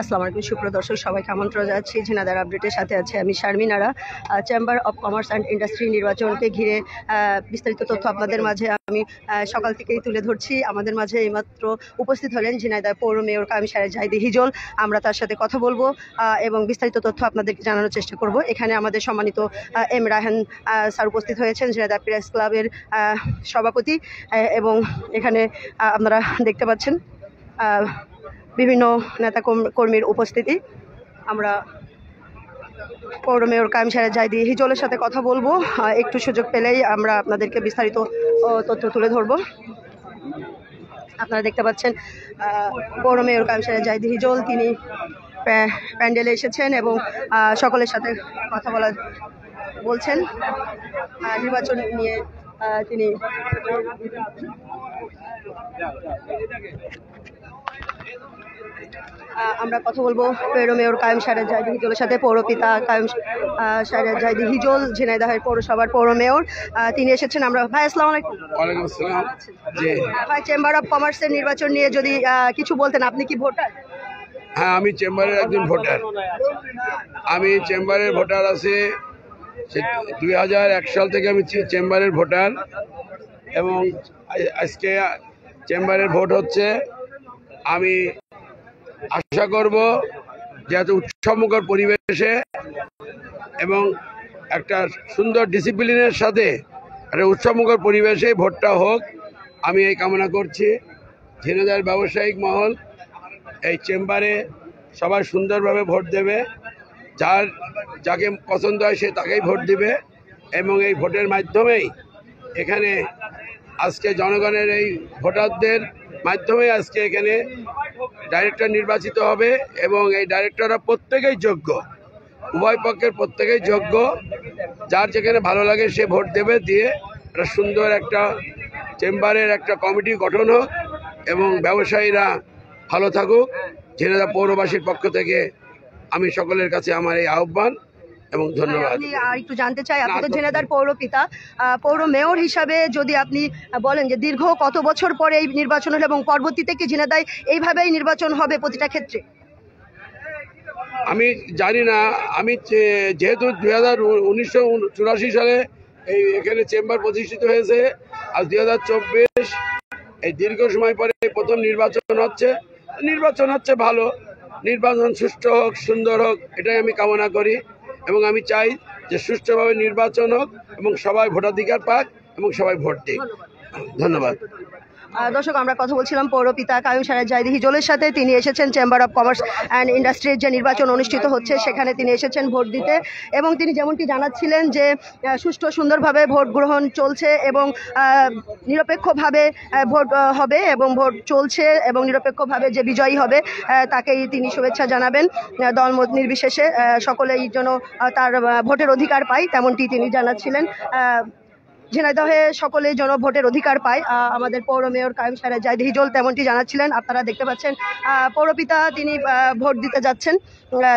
আসসালামু আলাইকুম সুপ্রিয় দর্শক, সবাইকে আমন্ত্রণ জানাচ্ছি ঝিনাইদহ আপডেটের সাথে আছে আমি Sharmin Ara. Chamber of commerce and industry নির্বাচনকে ঘিরে বিস্তারিত তথ্য আপনাদের মাঝে আমি সকাল থেকেই তুলে ধরছি। আমাদের মাঝে এইমাত্র উপস্থিত হলেন ঝিনাইদহ পৌর মেয়র কামিশারে জাহিদি হিজল। আমরা তার সাথে কথা বলবো এবং বিস্তারিত তথ্য আপনাদেরকে জানানোর চেষ্টা করব। এখানে আমাদের সম্মানিত এম রায়হান স্যার উপস্থিত হয়েছেন, ঝিনাইদহ প্রেস ক্লাবের সভাপতি, এবং এখানে আপনারা দেখতে পাচ্ছেন বিভিন্ন নেতা কর্মীর উপস্থিতি। আমরা পৌর মেয়র কামিশারে জাহিদি হিজলের সাথে কথা বলবো। একটু সুযোগ পেলেই আমরা আপনাদেরকে বিস্তারিত তথ্য তুলে ধরবো। আপনারা দেখতে পাচ্ছেন পৌর মেয়র কামিশারে জাহিদি হিজল, তিনি প্যান্ডেলে এসেছেন এবং সকলের সাথে কথা বলছেন নির্বাচন নিয়ে। তিনি আমরা কথা বলবো পৌর মেয়র কায়েম সাহেব জাহিদি হিজলের সাথে। পৌরপিতা কায়েম সাহেব জাহিদি হিজল ঝিনাইদহের পৌরসভার পৌর মেয়র, তিনি এসেছেন। আমরা ভাই আসসালামু আলাইকুম। ওয়ালাইকুম আসসালাম। জি ভাই, চেম্বার অফ কমার্সের নির্বাচন নিয়ে যদি কিছু বলতেন। আপনি কি ভোটার? হ্যাঁ, আমি চেম্বারের একজন ভোটার। আমি চেম্বারের ভোটার আছি 2001 সাল থেকে আমি চেম্বারের ভোটার, এবং আজকে চেম্বারের ভোট হচ্ছে। আমি আশা করব যাতে উৎসবমুখর পরিবেশে এবং একটা সুন্দর ডিসিপ্লিনের সাথে একটা উৎসবমুখর পরিবেশে ভোটটা হোক, আমি এই কামনা করছি। ঝিনাইদহের ব্যবসায়িক মহল এই চেম্বারে সবাই সুন্দরভাবে ভোট দেবে, যাকে পছন্দ হয় সে তাকেই ভোট দিবে, এবং এই ভোটের মাধ্যমেই এখানে আজকে জনগণের এই ভোটারদের মাধ্যমে আজকে এখানে ডাইরেক্টর নির্বাচিত হবে, এবং এই ডাইরেক্টররা প্রত্যেকেই যোগ্য, উভয় পক্ষের প্রত্যেকেই যোগ্য। যার যেখানে ভালো লাগে সে ভোট দেবে, দিয়ে একটা সুন্দর একটা চেম্বারের একটা কমিটি গঠন হোক এবং ব্যবসায়ীরা ভালো থাকুক। ঝিনাইদহ পৌরবাসীর পক্ষ থেকে আমি সকলের কাছে আমার এই আহ্বান এবং ধন্যবাদ। আর একটু জানতে চাই, আপনি তো ঝিনাইদহের পৌরপিতা, পৌর মেয়র হিসাবে যদি আপনি বলেন যে দীর্ঘ কত বছর পরে এই নির্বাচন হলো এবং পরবর্তীতে কি ঝিনাইদহ এইভাবেই নির্বাচন হবে প্রতিটা ক্ষেত্রে? আমি জানি না। আমি যেহেতু 1984 সালে এখানে চেম্বার প্রতিষ্ঠিত হয়েছে, আর 2024 এই দীর্ঘ সময় পরে প্রথম নির্বাচন হচ্ছে ভালো। নির্বাচন সুষ্ঠু হোক, সুন্দর হোক, এটাই আমি কামনা করি, এবং আমি চাই যে সুষ্ঠুভাবে নির্বাচন হোক এবং সবাই ভোটাধিকার পাক এবং সবাই ভোট দিক। ধন্যবাদ। দর্শক, আমরা কথা বলছিলাম পৌরপিতা কায়েম সাহেব জাহিদি হিজলের সাথে। তিনি এসেছেন চেম্বার অফ কমার্স অ্যান্ড ইন্ডাস্ট্রির যে নির্বাচন অনুষ্ঠিত হচ্ছে সেখানে তিনি এসেছেন ভোট দিতে, এবং তিনি যেমনটি জানাচ্ছিলেন যে সুষ্ঠু সুন্দরভাবে ভোট গ্রহণ চলছে এবং নিরপেক্ষভাবে ভোট হবে, এবং ভোট চলছে এবং নিরপেক্ষভাবে যে বিজয়ী হবে তাকেই তিনি শুভেচ্ছা জানাবেন। দলমত নির্বিশেষে সকলেই যেন তার ভোটের অধিকার পায় তেমনটি তিনি জানাচ্ছিলেন। ঝিনাইদহে সকলে যেন ভোটের অধিকার পায়, আমাদের পৌর মেয়র কায়েম সাহেব জাহিদি হিজল তেমনটি জানাচ্ছিলেন। আপনারা দেখতে পাচ্ছেন পৌরপিতা তিনি ভোট দিতে যাচ্ছেন,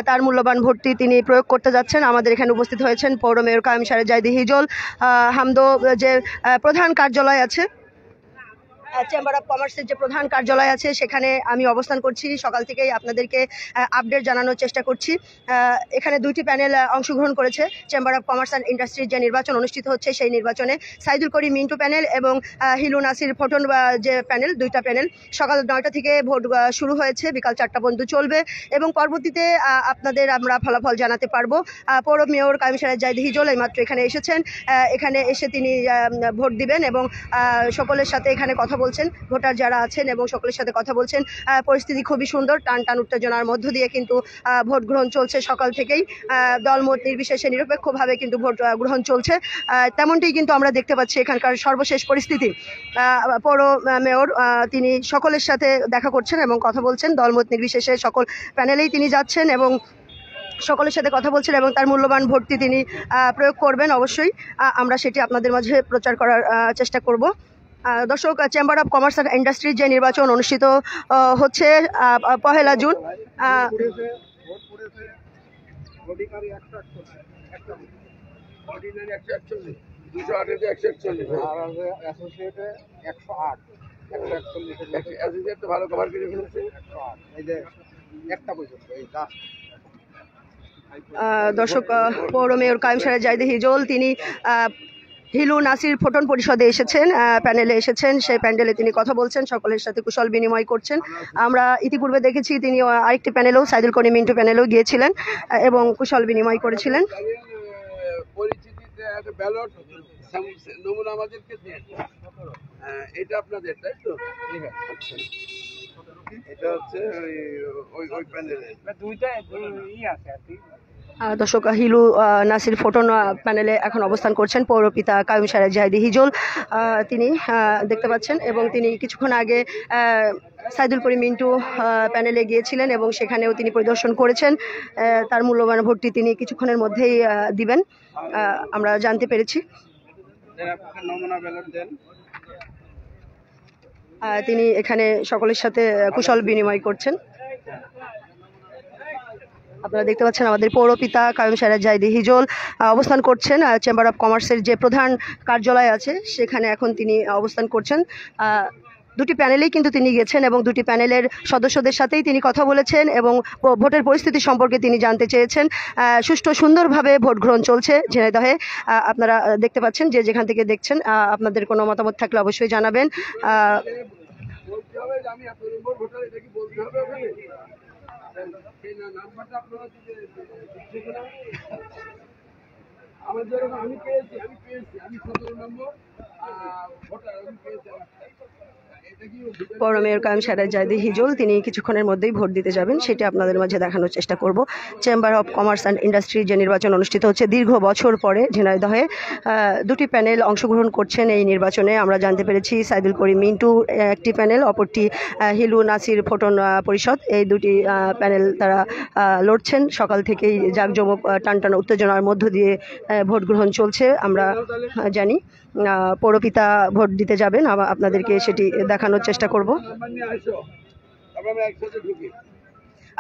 তার মূল্যবান ভোটটি তিনি প্রয়োগ করতে যাচ্ছেন। আমাদের এখানে উপস্থিত হয়েছেন পৌর মেয়র কায়েম সাহেব জাহিদি হিজল। হামদো যে প্রধান কার্যালয় আছে, চেম্বার অফ কমার্সের যে প্রধান কার্যালয় আছে, সেখানে আমি অবস্থান করছি। সকাল থেকেই আপনাদেরকে আপডেট জানানোর চেষ্টা করছি। এখানে দুইটি প্যানেল অংশগ্রহণ করেছে। চেম্বার অফ কমার্স অ্যান্ড ইন্ডাস্ট্রির যে নির্বাচন অনুষ্ঠিত হচ্ছে সেই নির্বাচনে সাইদুল করিম মিন্টু প্যানেল এবং হিলু নাসির ফটন যে প্যানেল, দুইটা প্যানেল সকাল 9টা থেকে ভোট শুরু হয়েছে, বিকাল 4টা পর্যন্ত চলবে, এবং পরবর্তীতে আপনাদের আমরা ফলাফল জানাতে পারবো। পৌর মেয়র কায়েম সাহেব জাহিদি হিজল এইমাত্র এখানে এসেছেন। এখানে এসে তিনি ভোট দিবেন এবং সকলের সাথে এখানে কথা বলছেন, ভোটার যারা আছেন এবং সকলের সাথে কথা বলছেন। পরিস্থিতি খুবই সুন্দর, টান উত্তেজনার মধ্য দিয়ে কিন্তু ভোট গ্রহণ চলছে সকাল থেকেই। দলমত নির্বিশেষে নিরপেক্ষভাবে কিন্তু ভোট গ্রহণ চলছে, তেমনটি কিন্তু আমরা দেখতে পাচ্ছি এখানকার সর্বশেষ পরিস্থিতি। পৌর মেয়র তিনি সকলের সাথে দেখা করছেন এবং কথা বলছেন, দলমত নির্বিশেষে সকল প্যানেলেই তিনি যাচ্ছেন এবং সকলের সাথে কথা বলছেন, এবং তার মূল্যবান ভোটটি তিনি প্রয়োগ করবেন। অবশ্যই আমরা সেটি আপনাদের মাঝে প্রচার করার চেষ্টা করব। দর্শক, চেম্বার অফ কমার্স অ্যান্ড ইন্ডাস্ট্রির যে নির্বাচন অনুষ্ঠিত হচ্ছে 1 জুন। ভালো কভার করে ফেলেছে। দর্শক, পৌর মেয়র কায়েম সাহেব জাইদি হিজল তিনি হিলু নাসির ফোটন পরিষদে এসেছেন, প্যানেলে এসেছেন। সেই প্যান্ডেলে তিনি কথা বলছেন, সকলের সাথে কুশল বিনিময় করছেন। আমরা ইতিপূর্বে দেখেছি তিনি আরেকটি প্যানেলেও, সাইদুল করিম মিন্টু প্যানেলেও গিয়েছিলেন এবং কুশল বিনিময় করেছিলেন। পরিচিতিতে একটা ব্যালট নমুনা আমাদেরকে দেন। এটা আপনাদের, তাই তো? এটা হচ্ছে ওই প্যানেলে দুইটা আছে আর কি। দর্শক, হিলু নাসির ফোটন প্যানেলে এখন অবস্থান করছেন পৌরপিতা কায়েম সাহেব জাইদি হিজল। তিনি দেখতে পাচ্ছেন এবং তিনি কিছুক্ষণ আগে সাইদুল করিম মিন্টু প্যানেলে গিয়েছিলেন এবং সেখানেও তিনি পরিদর্শন করেছেন। তার মূল্যবান ভোটটি তিনি কিছুক্ষণের মধ্যেই দিবেন, আমরা জানতে পেরেছি। তিনি এখানে সকলের সাথে কুশল বিনিময় করছেন। আপনারা দেখতে পাচ্ছেন আমাদের পৌরপিতা কায়েম সাহেব জাইদি হিজল অবস্থান করছেন চেম্বার অফ কমার্সের যে প্রধান কার্যালয় আছে সেখানে এখন তিনি অবস্থান করছেন। দুটি প্যানেলেই কিন্তু তিনি গেছেন এবং দুটি প্যানেলের সদস্যদের সাথেই তিনি কথা বলেছেন এবং ভোটের পরিস্থিতি সম্পর্কে তিনি জানতে চেয়েছেন। সুষ্ঠু সুন্দরভাবে ভোট গ্রহণ চলছে ঝিনাইদহে। আপনারা দেখতে পাচ্ছেন, যে যেখান থেকে দেখছেন, আপনাদের কোনো মতামত থাকলে অবশ্যই জানাবেন। আমি পেয়েছি 17 নম্বর ভোটার আমি পেয়েছি। পৌর মেয়র কায়েম সাহেব জাইদি হিজল তিনি কিছুক্ষণের মধ্যেই ভোট দিতে যাবেন, সেটি আপনাদের মাঝে দেখানোর চেষ্টা করব। Chamber of commerce and industry যে নির্বাচন অনুষ্ঠিত হচ্ছে দীর্ঘ বছর পরে ঝিনাইদহে, দুটি প্যানেল অংশগ্রহণ করছেন এই নির্বাচনে। আমরা জানতে পেরেছি সাইদুল করিম মিন্টু একটি প্যানেল, অপরটি হিলু নাসির ফোটন পরিষদ। এই দুটি প্যানেল তারা লড়ছেন। সকাল থেকেই জাঁকজমক টানটান উত্তেজনার মধ্য দিয়ে ভোট গ্রহণ চলছে। আমরা জানি পৌরপিতা ভোট দিতে যাবেন, আপনাদেরকে সেটি দেখানোর চেষ্টা করব।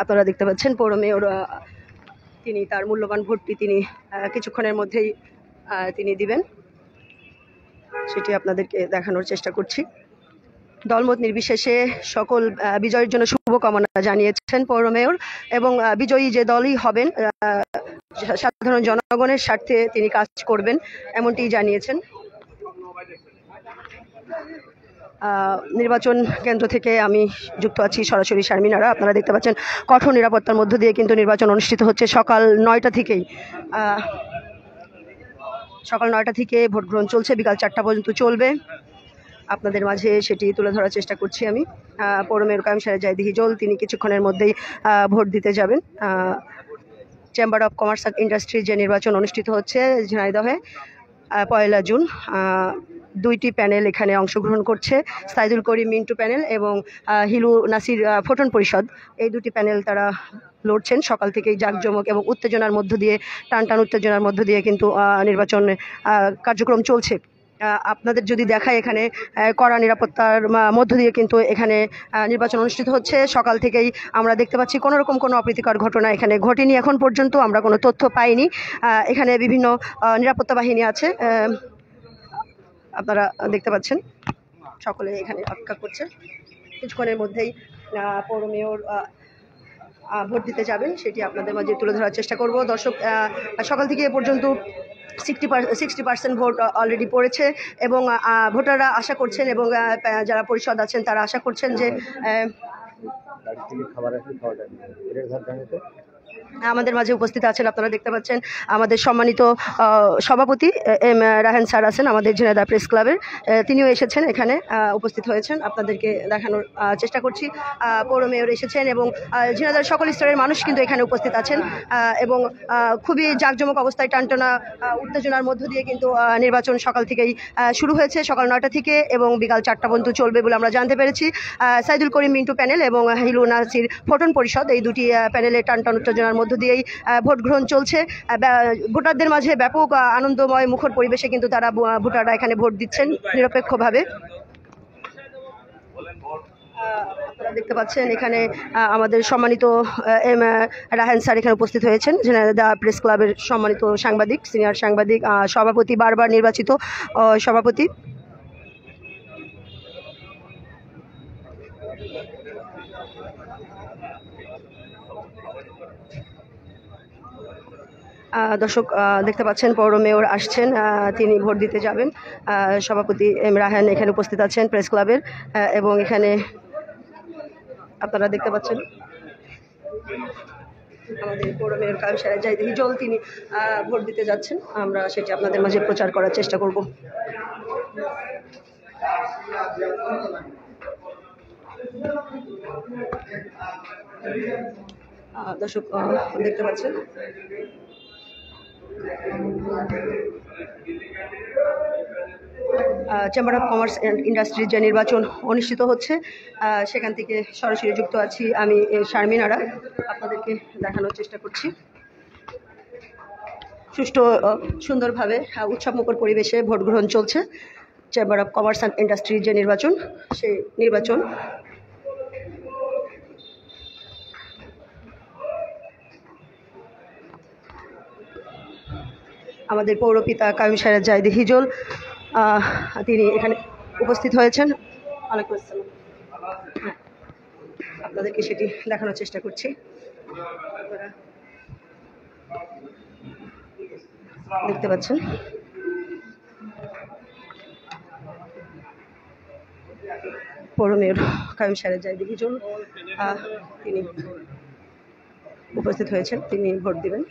আপনারা দেখতে পাচ্ছেন পৌর মেয়র তিনি তার মূল্যবান ভোটটি তিনি কিছুক্ষণের মধ্যেই তিনি দিবেন, সেটি আপনাদেরকে দেখানোর চেষ্টা করছি। দলমত নির্বিশেষে সকল বিজয়ের জন্য শুভকামনা জানিয়েছেন পৌর মেয়র এবং বিজয়ী যে দলই হবেন সাধারণ জনগণের স্বার্থে তিনি কাজ করবেন এমনটি জানিয়েছেন। নির্বাচন কেন্দ্র থেকে আমি যুক্ত আছি সরাসরি শারমিনারা। আপনারা দেখতে পাচ্ছেন কঠোর নিরাপত্তার মধ্য দিয়ে কিন্তু নির্বাচন অনুষ্ঠিত হচ্ছে সকাল 9টা থেকেই। সকাল 9টা থেকে ভোট গ্রহণ চলছে, বিকাল 4টা পর্যন্ত চলবে। আপনাদের মাঝে সেটি তুলে ধরার চেষ্টা করছি আমি। পৌর মেয়র কায়েম সাহেব জাইদি হিজল তিনি কিছুক্ষণের মধ্যেই ভোট দিতে যাবেন। চেম্বার অফ কমার্স অ্যান্ড ইন্ডাস্ট্রির যে নির্বাচন অনুষ্ঠিত হচ্ছে ঝিনাইদহে 1 জুন, দুইটি প্যানেল এখানে অংশগ্রহণ করছে, সাইদুল করিম মিন্টু প্যানেল এবং হিলু নাসির ফোটন পরিষদ। এই দুটি প্যানেল তারা লড়ছেন সকাল থেকেই জাঁকজমক এবং উত্তেজনার মধ্য দিয়ে, টান উত্তেজনার মধ্য দিয়ে কিন্তু নির্বাচন কার্যক্রম চলছে। আপনাদের যদি দেখায় এখানে কড়া নিরাপত্তার মধ্য দিয়ে কিন্তু এখানে নির্বাচন অনুষ্ঠিত হচ্ছে। সকাল থেকেই আমরা দেখতে পাচ্ছি কোনো রকম কোনো অপ্রীতিকর ঘটনা এখানে ঘটেনি এখন পর্যন্ত, আমরা কোনো তথ্য পাইনি। এখানে বিভিন্ন নিরাপত্তা বাহিনী আছে, আপনারা দেখতে পাচ্ছেন সকলে এখানে অপেক্ষা করছে। কিছুক্ষণের মধ্যেই পৌর মেয়র ভোট দিতে যাবেন, সেটি আপনাদের মাঝে তুলে ধরার চেষ্টা করব। দর্শক, সকাল থেকে এ পর্যন্ত 60% ভোট অলরেডি পড়েছে এবং ভোটাররা আশা করছেন এবং যারা পরিষদ আছেন তারা আশা করছেন যে আমাদের মাঝে উপস্থিত আছেন। আপনারা দেখতে পাচ্ছেন আমাদের সম্মানিত সভাপতি এম রাহেন স্যার আছেন আমাদের ঝিনাইদহ প্রেস ক্লাবের, তিনিও এসেছেন এখানে উপস্থিত হয়েছেন। আপনাদেরকে দেখানোর চেষ্টা করছি। পৌর মেয়র এসেছেন এবং ঝিনাইদহের সকল স্তরের মানুষ কিন্তু এখানে উপস্থিত আছেন এবং খুবই জাঁকজমক অবস্থায় টানটানা উত্তেজনার মধ্য দিয়ে কিন্তু নির্বাচন সকাল থেকেই শুরু হয়েছে, সকাল 9টা থেকে এবং বিকাল 4টা পর্যন্ত চলবে বলে আমরা জানতে পেরেছি। সাইদুল করিম মিন্টু প্যানেল এবং হিলু নাসির ফোটন পরিষদ এই দুটি প্যানেলে টানটান উত্তেজনার মধ্য দিয়েই ভোট গ্রহণ চলছে। ভোটারদের মাঝে ব্যাপক আনন্দময় মুখর পরিবেশে কিন্তু তারা ভোটাররা এখানে ভোট দিচ্ছেন নিরপেক্ষভাবে। আপনারা দেখতে পাচ্ছেন এখানে আমাদের সম্মানিত এম রাহেন স্যার এখানে উপস্থিত হয়েছেন, ঝিনাইদহ প্রেস ক্লাবের সম্মানিত সাংবাদিক, সিনিয়র সাংবাদিক, সভাপতি, বারবার নির্বাচিত সভাপতি। দর্শক দেখতে পাচ্ছেন পৌর মেয়র আসছেন, তিনি ভোট দিতে যাবেন। সভাপতি এম রাহান এখানে উপস্থিত আছেন প্রেস ক্লাবের, এবং এখানে আপনারা দেখতে পাচ্ছেন আমাদের পৌর মেয়র কাউসারা জাহিদ হিজল, তিনি ভোট দিতে যাচ্ছেন। আমরা সেটি আপনাদের মাঝে প্রচার করার চেষ্টা করব। দর্শক দেখতে পাচ্ছেন চেম্বার অফ কমার্স অ্যান্ড ইন্ডাস্ট্রির যে নির্বাচন অনুষ্ঠিত হচ্ছে, সেখান থেকে সরাসরি যুক্ত আছি আমি শারমিন আরা। আপনাদেরকে দেখানোর চেষ্টা করছি সুষ্ঠু সুন্দরভাবে উৎসবমুখর পরিবেশে ভোট গ্রহণ চলছে। চেম্বার অফ কমার্স অ্যান্ড ইন্ডাস্ট্রির যে নির্বাচন, সেই নির্বাচন আমাদের পৌরপিতা কাউসারা জাহিদ হিজল তিনি এখানে উপস্থিত হয়েছেন। ওয়ালাইকুম আসসালাম। আপনাদেরকে সেটি দেখানোর চেষ্টা করছি। দেখতে পাচ্ছেন পৌর মেয়র কাউসারা জাহিদ হিজল তিনি উপস্থিত হয়েছেন, তিনি ভোট দিবেন।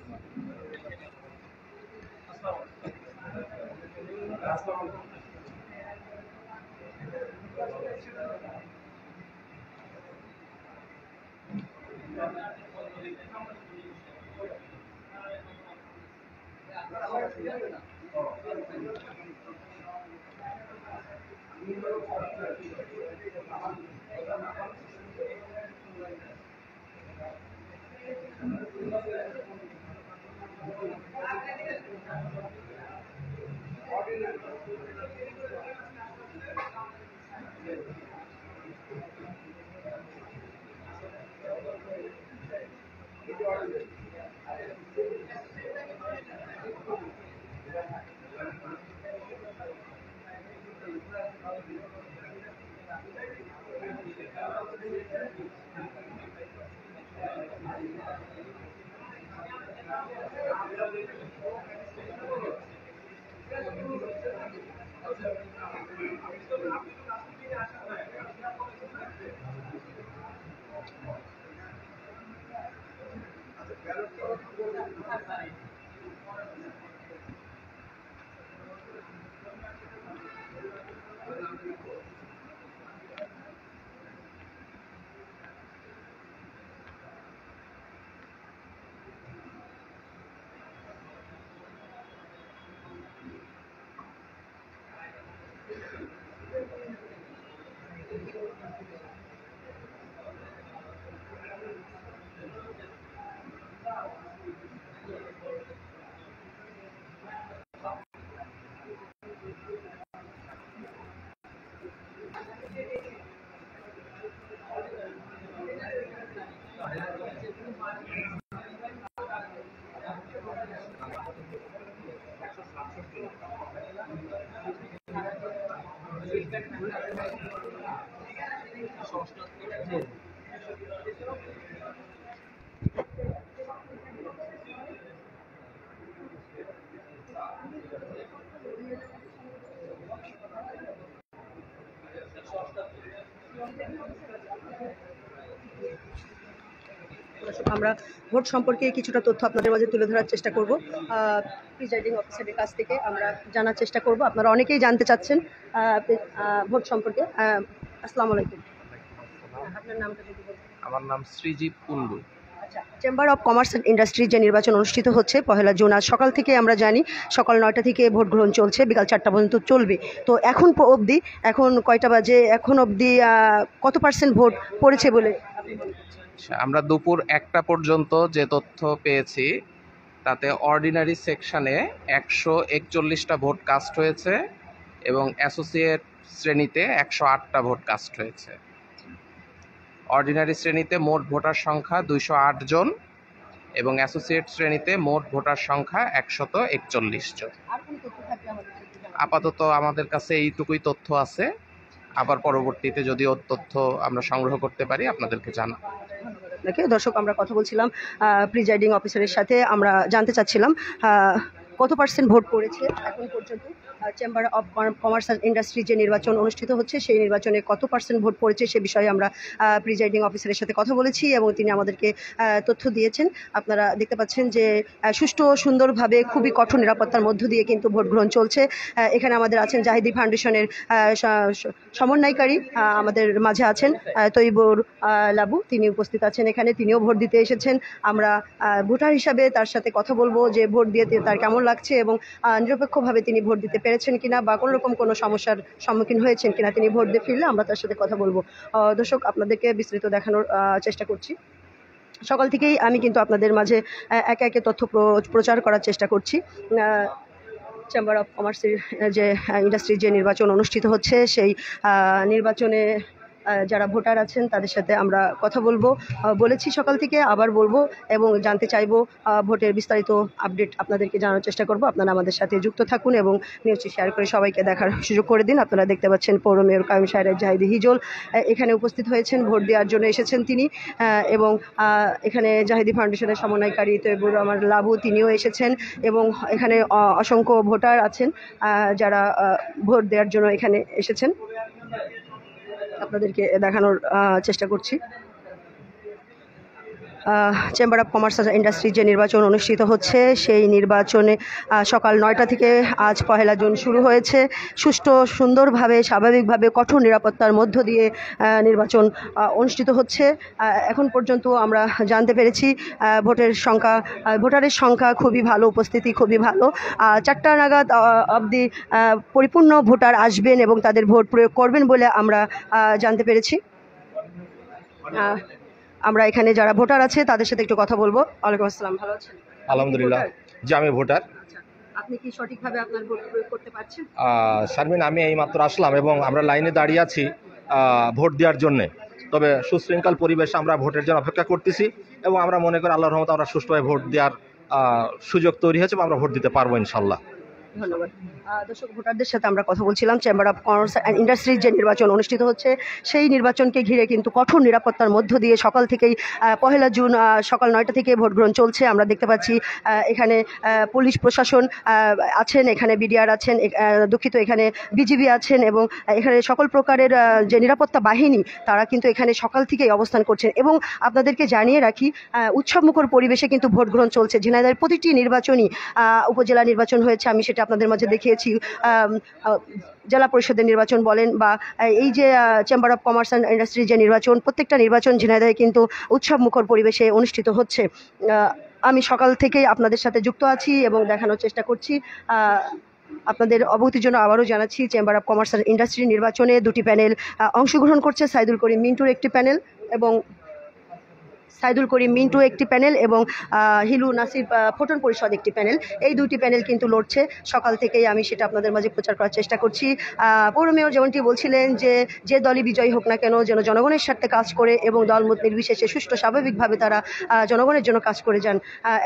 আমরা ভোট সম্পর্কে কিছুটা তথ্য আপনাদের মাঝে তুলে ধরার চেষ্টা করব। প্রিজাইডিং অফিসারের কাছ থেকে আমরা জানার চেষ্টা করব। আপনারা অনেকেই জানতে চাচ্ছেন ভোট সম্পর্কে। আসসালামু আলাইকুম, আপনার নামটা যদি বলেন। আমার নাম শ্রীজীব কুন্ডু। আচ্ছা, চেম্বার অফ কমার্স অ্যান্ড ইন্ডাস্ট্রির যে নির্বাচন অনুষ্ঠিত হচ্ছে 1 জুন, আজ সকাল থেকে আমরা জানি সকাল 9টা থেকে ভোট গ্রহণ চলছে, বিকাল 4টা পর্যন্ত চলবে। তো এখন অবধি, এখন কয়টা বাজে, এখন অবধি কত % ভোট পড়েছে বলে আপনি মনে করছেন? আমরা দুপুর 1টা পর্যন্ত যে তথ্য পেয়েছি তাতে অর্ডিনারি সেকশনে 141টা ভোট কাস্ট হয়েছে এবং অ্যাসোসিয়েট শ্রেণীতে 108টা ভোট কাস্ট হয়েছে। অর্ডিনারি শ্রেণীতে মোট ভোটার সংখ্যা 208 জন এবং অ্যাসোসিয়েট শ্রেণীতে মোট ভোটার সংখ্যা 141 জন। আপাতত আমাদের কাছে এইটুকুই তথ্য আছে। আবার পরবর্তীতে যদি ওর তথ্য আমরা সংগ্রহ করতে পারি আপনাদেরকে জানাবো। আপনাকে। দর্শক, আমরা কথা বলছিলাম প্রিজাইডিং অফিসারের সাথে। আমরা জানতে চাচ্ছিলাম কত পার্সেন্ট ভোট পড়েছে এখন পর্যন্ত। Chamber of commerce and industry যে নির্বাচন অনুষ্ঠিত হচ্ছে সেই নির্বাচনে কত পার্সেন্ট ভোট পড়েছে সে বিষয়ে আমরা প্রিজাইডিং অফিসারের সাথে কথা বলেছি এবং তিনি আমাদেরকে তথ্য দিয়েছেন। আপনারা দেখতে পাচ্ছেন যে সুষ্ঠু ও সুন্দরভাবে খুবই কঠোর নিরাপত্তার মধ্য দিয়ে কিন্তু ভোট গ্রহণ চলছে। এখানে আমাদের আছেন জাহিদি ফাউন্ডেশনের সমন্বয়কারী, আমাদের মাঝে আছেন তৈবুর লাবু, তিনি উপস্থিত আছেন এখানে, তিনিও ভোট দিতে এসেছেন। আমরা ভোটার হিসাবে তার সাথে কথা বলবো যে ভোট দিয়ে তার কেমন লাগছে এবং নিরপেক্ষভাবে তিনি ভোট দিতে পেরেছেন কিনা বা কোনো রকম কোনো সমস্যার সম্মুখীন হয়েছেন কিনা তিনি ভোট দিয়ে ফিরলে আমরা তার সাথে কথা বলবো। দর্শক, আপনাদেরকে বিস্তৃত দেখানোর চেষ্টা করছি। সকাল থেকেই আমি কিন্তু আপনাদের মাঝে একে একে তথ্য প্রচার করার চেষ্টা করছি। চেম্বার অফ কমার্সের যে ইন্ডাস্ট্রির যে নির্বাচন অনুষ্ঠিত হচ্ছে সেই নির্বাচনে যারা ভোটার আছেন তাদের সাথে আমরা কথা বলবো, বলেছি সকাল থেকে, আবার বলবো এবং জানতে চাইবো ভোটের বিস্তারিত আপডেট আপনাদেরকে জানানোর চেষ্টা করব। আপনারা আমাদের সাথে যুক্ত থাকুন এবং নিউজটি শেয়ার করে সবাইকে দেখার সুযোগ করে দিন। আপনারা দেখতে পাচ্ছেন পৌর মেয়র কায়ুম সাহেব জাহিদি হিজল এখানে উপস্থিত হয়েছেন, ভোট দেওয়ার জন্য এসেছেন তিনি। এবং এখানে জাহিদি ফাউন্ডেশনের সমন্বয়কারী তৈবুর রহমান লাবু, তিনিও এসেছেন এবং এখানে অসংখ্য ভোটার আছেন যারা ভোট দেওয়ার জন্য এখানে এসেছেন। আপনাদেরকে দেখানোর চেষ্টা করছি। চেম্বার অফ কমার্স অ্যান্ড ইন্ডাস্ট্রির যে নির্বাচন অনুষ্ঠিত হচ্ছে সেই নির্বাচনে সকাল 9টা থেকে আজ 1 জুন শুরু হয়েছে। সুষ্ঠু সুন্দরভাবে স্বাভাবিকভাবে কঠোর নিরাপত্তার মধ্য দিয়ে নির্বাচন অনুষ্ঠিত হচ্ছে। এখন পর্যন্ত আমরা জানতে পেরেছি ভোটারের সংখ্যা খুবই ভালো, উপস্থিতি খুবই ভালো। 4টা নাগাদ অবধি পরিপূর্ণ ভোটার আসবেন এবং তাদের ভোট প্রয়োগ করবেন বলে আমরা জানতে পেরেছি। আমরা এখানে যারা ভোটার আছে তাদের সাথে একটু কথা বলবো। ওয়ালাইকুম আসসালাম, ভালো আছেন? আলহামদুলিল্লাহ, জি আমি ভোটার। আপনি কি সঠিকভাবে আপনার ভোট প্রয়োগ করতে পারছেন? শারমিন, আমি এইমাত্র আসলাম এবং আমরা লাইনে দাঁড়িয়ে আছি ভোট দেওয়ার জন্যে। তবে সুশৃঙ্খল পরিবেশে আমরা ভোটের জন্য অপেক্ষা করতেছি এবং আমরা মনে করি আল্লাহর রহমতে আমরা সুষ্ঠুভাবে ভোট দেওয়ার সুযোগ তৈরি হয়েছে এবং আমরা ভোট দিতে পারবো ইনশাল্লাহ। ধন্যবাদ। দর্শক, ভোটারদের সাথে আমরা কথা বলছিলাম। চেম্বার অফ কমার্স অ্যান্ড ইন্ডাস্ট্রির যে নির্বাচন অনুষ্ঠিত হচ্ছে সেই নির্বাচনকে ঘিরে কিন্তু কঠোর নিরাপত্তার মধ্য দিয়ে সকাল থেকেই 1 জুন সকাল 9টা থেকে ভোট গ্রহণ চলছে। আমরা দেখতে পাচ্ছি এখানে পুলিশ প্রশাসন আছেন, এখানে বিডিআর আছেন, দুঃখিত এখানে বিজিবি আছেন এবং এখানে সকল প্রকারের যে নিরাপত্তা বাহিনী তারা কিন্তু এখানে সকাল থেকেই অবস্থান করছেন। এবং আপনাদেরকে জানিয়ে রাখি, উৎসবমুখর পরিবেশে কিন্তু ভোট গ্রহণ চলছে। ঝিনাইদহের প্রতিটি নির্বাচনই উপজেলা নির্বাচন হয়েছে, আমি সেটা আপনাদের মাঝে দেখিয়েছি। জেলা পরিষদের নির্বাচন বলেন বা এই যে chamber of commerce and industry যে নির্বাচন, প্রত্যেকটা নির্বাচন ঝিনাইদহে কিন্তু উৎসবমুখর পরিবেশে অনুষ্ঠিত হচ্ছে। আমি সকাল থেকেই আপনাদের সাথে যুক্ত আছি এবং দেখানোর চেষ্টা করছি। আপনাদের অবগতির জন্য আবারও জানাচ্ছি, chamber of commerce and industry নির্বাচনে 2টি প্যানেল অংশগ্রহণ করছে। সাইদুল করিম মিন্টুর একটি প্যানেল একটি প্যানেল এবং হিলু নাসিব ফোটন পরিষদ একটি প্যানেল। এই 2টি প্যানেল কিন্তু লড়ছে সকাল থেকেই, আমি সেটা আপনাদের মাঝে প্রচার করার চেষ্টা করছি। পৌর মেয়র যেমনটি বলছিলেন যে দলই বিজয়ী হোক না কেন যেন জনগণের স্বার্থে কাজ করে এবং দলমত নির্বিশেষে সুষ্ঠু স্বাভাবিকভাবে তারা জনগণের জন্য কাজ করে যান,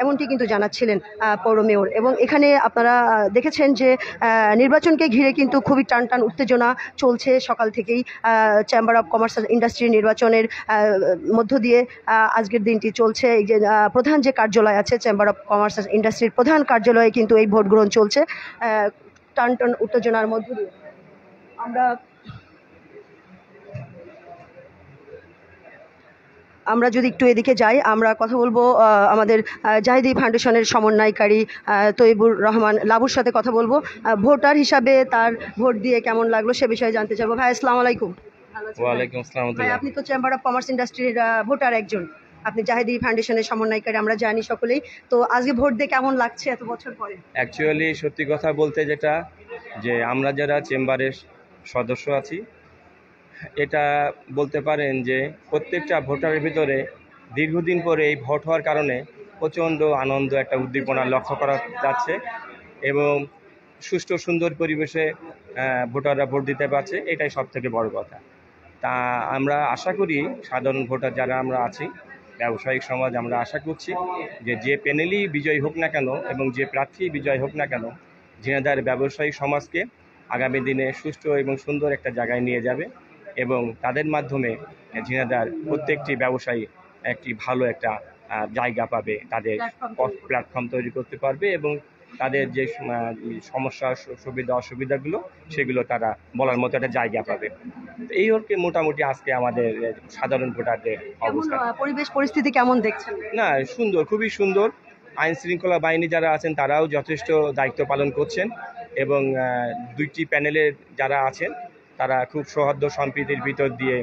এমনটি কিন্তু জানাচ্ছিলেন পৌর মেয়র। এবং এখানে আপনারা দেখেছেন যে নির্বাচনকে ঘিরে কিন্তু খুবই টান উত্তেজনা চলছে সকাল থেকেই। Chamber of commerce and industry নির্বাচনের মধ্য দিয়ে আজকের দিনটি চলছে। এই যে প্রধান যে কার্যালয় আছে চেম্বার অফ কমার্স অ্যান্ড ইন্ডাস্ট্রির প্রধান কার্যালয়ে কিন্তু এই ভোট গ্রহণ চলছে টান উত্তেজনার মধ্য দিয়ে। আমরা যদি একটু এদিকে যাই, আমরা কথা বলবো আমাদের জাহিদি ফাউন্ডেশনের সমন্বয়কারী তৈবুর রহমান লাবুর সাথে কথা বলবো। ভোটার হিসাবে তার ভোট দিয়ে কেমন লাগলো সে বিষয়ে জানতে চাইবো। ভাই, আসসালামু আলাইকুম। ওয়ালাইকুম আসসালাম। ভাই, আপনি তো চেম্বার অফ কমার্স ইন্ডাস্ট্রির ভোটার একজন, আপনি জাহিদি ফাউন্ডেশনের সমন্বয়কারী, আমরা জানি সকলেই। তো আজকে ভোট দিয়ে কেমন লাগছে এত বছর পরে? অ্যাকচুয়ালি সত্যি কথা বলতে যেটা, যে আমরা যারা চেম্বারের সদস্য আছি, এটা বলতে পারেন যে প্রত্যেকটা ভোটারের ভিতরে দীর্ঘদিন পরে এই ভোট হওয়ার কারণে প্রচণ্ড আনন্দ, একটা উদ্দীপনা লক্ষ্য করা যাচ্ছে এবং সুষ্ঠু সুন্দর পরিবেশে ভোটাররা ভোট দিতে পারছে, এটাই সব থেকে বড় কথা। তা আমরা আশা করি সাধারণ ভোটার যারা আমরা আছি, ব্যবসায়িক সমাজ, আমরা আশা করছি যে প্যানেলই বিজয়ী হোক না কেন এবং যে প্রার্থী বিজয় হোক না কেন, ঝিনাইদহের ব্যবসায়িক সমাজকে আগামী দিনে সুষ্ঠু এবং সুন্দর একটা জায়গায় নিয়ে যাবে এবং তাদের মাধ্যমে ঝিনাইদহের প্রত্যেকটি ব্যবসায়ী একটি ভালো একটা জায়গা পাবে, তাদের প্ল্যাটফর্ম তৈরি করতে পারবে এবং তাদের যে সমস্যা সুবিধা অসুবিধাগুলো সেগুলো তারা বলার মতো একটা জায়গা পাবে। এই হচ্ছে মোটামুটি আজকে আমাদের সাধারণ ভোটারদের অবস্থা। পরিবেশ পরিস্থিতি কেমন দেখছেন? না, সুন্দর, খুবই সুন্দর। আইন শৃঙ্খলা বাহিনী যারা আছেন তারাও যথেষ্ট দায়িত্ব পালন করছেন এবং দুইটি প্যানেলের যারা আছেন তারা খুব সৌহার্দ্য সম্প্রীতির ভিতর দিয়ে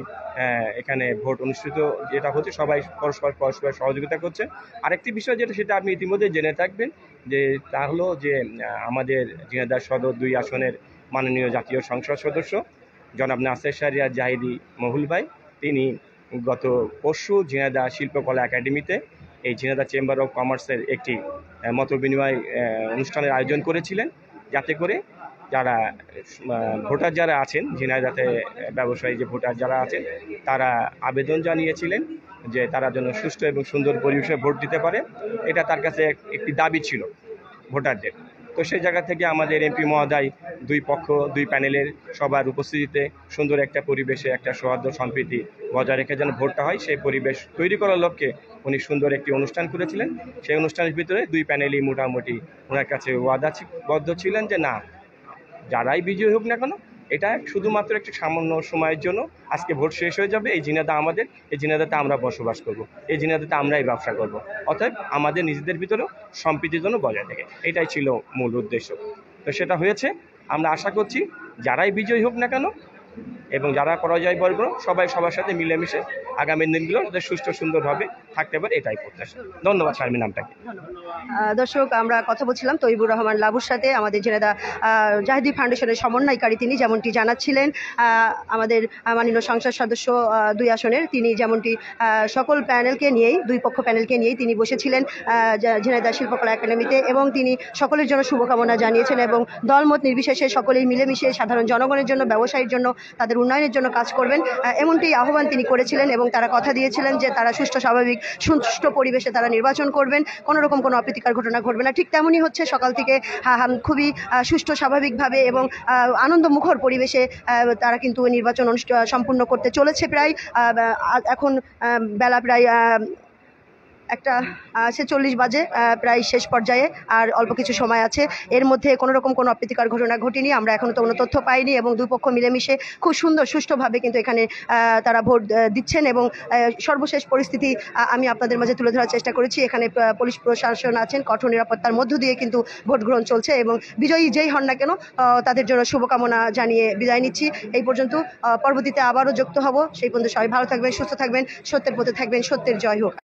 এখানে ভোট অনুষ্ঠিত যেটা হচ্ছে, সবাই পরস্পর সহযোগিতা করছে। আরেকটি বিষয় যেটা, সেটা আপনি ইতিমধ্যে জেনে থাকবেন, যে তা হলো যে আমাদের ঝিনাইদহ সদর 2 আসনের মাননীয় জাতীয় সংসদ সদস্য জনাব নাসের শাহরিয়ার জাহিদি মহুল ভাই, তিনি গত পরশু ঝিনাইদহ শিল্পকলা একাডেমিতে এই ঝিনাইদহ চেম্বার অফ কমার্সের একটি মতবিনিময় অনুষ্ঠানের আয়োজন করেছিলেন, যাতে করে যারা ভোটার যারা আছেন, ঝিনাইদহে ব্যবসায়ী যে ভোটার যারা আছেন, তারা আবেদন জানিয়েছিলেন যে তারা যেন সুষ্ঠু এবং সুন্দর পরিবেশে ভোট দিতে পারে। এটা তার কাছে একটি দাবি ছিল ভোটারদের। তো সেই জায়গা থেকে আমাদের এমপি মহোদয় দুই প্যানেলের সবার উপস্থিতিতে সুন্দর একটা পরিবেশে একটা সৌহার্দ্য সম্প্রীতি বজায় রেখে যেন ভোটটা হয়, সেই পরিবেশ তৈরি করার লক্ষ্যে উনি সুন্দর একটি অনুষ্ঠান করেছিলেন। সেই অনুষ্ঠানের ভিতরে দুই প্যানেলই মোটামুটি ওনার কাছে ওয়াদাবদ্ধ ছিলেন যে না, যারাই বিজয়ী হোক না কেন, এটা শুধুমাত্র একটি সামান্য সময়ের জন্য, আজকে ভোট শেষ হয়ে যাবে, এই ঝিনাইদহ আমাদের, এই ঝিনাইদহতে আমরা বসবাস করব, এই ঝিনাইদহতে আমরাই ব্যবসা করব, অতএব আমাদের নিজেদের ভিতরেও সম্প্রীতির জন্য বজায় থাকে, এটাই ছিল মূল উদ্দেশ্য। তো সেটা হয়েছে। আমরা আশা করছি যারাই বিজয়ী হোক না কেন এবং যারা পরাজয় বর্গ, সবাই সবার সাথে মিলেমিশে আগামী দিনগুলো ওদের সুষ্ঠু সুন্দরভাবে থাকতে পারে, এটাই প্রত্যাশা। ধন্যবাদ শারমিন নামটাকে। দর্শক, আমরা কথা বলছিলাম তৈবুর রহমান লাবুর সাথে, আমাদের ঝিনাইদহ জাহিদি ফাউন্ডেশনের সমন্বয়কারী। তিনি যেমনটি জানাচ্ছিলেন, আমাদের মাননীয় সংসদ সদস্য 2 আসনের, তিনি যেমনটি সকল প্যানেলকে নিয়েই, 2 পক্ষ প্যানেলকে নিয়েই তিনি বসেছিলেন ঝিনাইদহ শিল্পকলা একাডেমিতে এবং তিনি সকলের জন্য শুভকামনা জানিয়েছেন এবং দলমত নির্বিশেষে সকলেই মিলেমিশে সাধারণ জনগণের জন্য, ব্যবসায়ীর জন্য, তাদের উন্নয়নের জন্য কাজ করবেন, এমনটি আহ্বান তিনি করেছিলেন এবং তারা কথা দিয়েছিলেন যে তারা সুষ্ঠু স্বাভাবিক সুষ্ঠু পরিবেশে তারা নির্বাচন করবেন, কোনো রকম কোনো অপ্রীতিকর ঘটনা ঘটবে না। ঠিক তেমনই হচ্ছে, সকাল থেকে খুবই সুষ্ঠু স্বাভাবিকভাবে এবং আনন্দমুখর পরিবেশে তারা কিন্তু নির্বাচন সম্পূর্ণ করতে চলেছে। প্রায় এখন বেলা প্রায় 1:46 বাজে, প্রায় শেষ পর্যায়ে, আর অল্প কিছু সময় আছে। এর মধ্যে কোনো রকম কোনো অপ্রীতিকর ঘটনা ঘটেনি, আমরা এখনও তো কোনো তথ্য পাইনি এবং 2 পক্ষ মিলেমিশে খুব সুন্দর সুষ্ঠুভাবে কিন্তু এখানে তারা ভোট দিচ্ছেন এবং সর্বশেষ পরিস্থিতি আমি আপনাদের মাঝে তুলে ধরার চেষ্টা করেছি। এখানে পুলিশ প্রশাসন আছেন, কঠোর নিরাপত্তার মধ্য দিয়ে কিন্তু ভোট গ্রহণ চলছে এবং বিজয়ী যেই হন না কেন তাদের জন্য শুভকামনা জানিয়ে বিদায় নিচ্ছি। এই পর্যন্ত, পরবর্তীতে আবারও যুক্ত হব। সেই পর্যন্ত সবাই ভালো থাকবেন, সুস্থ থাকবেন, সত্যের পথে থাকবেন, সত্যের জয় হোক।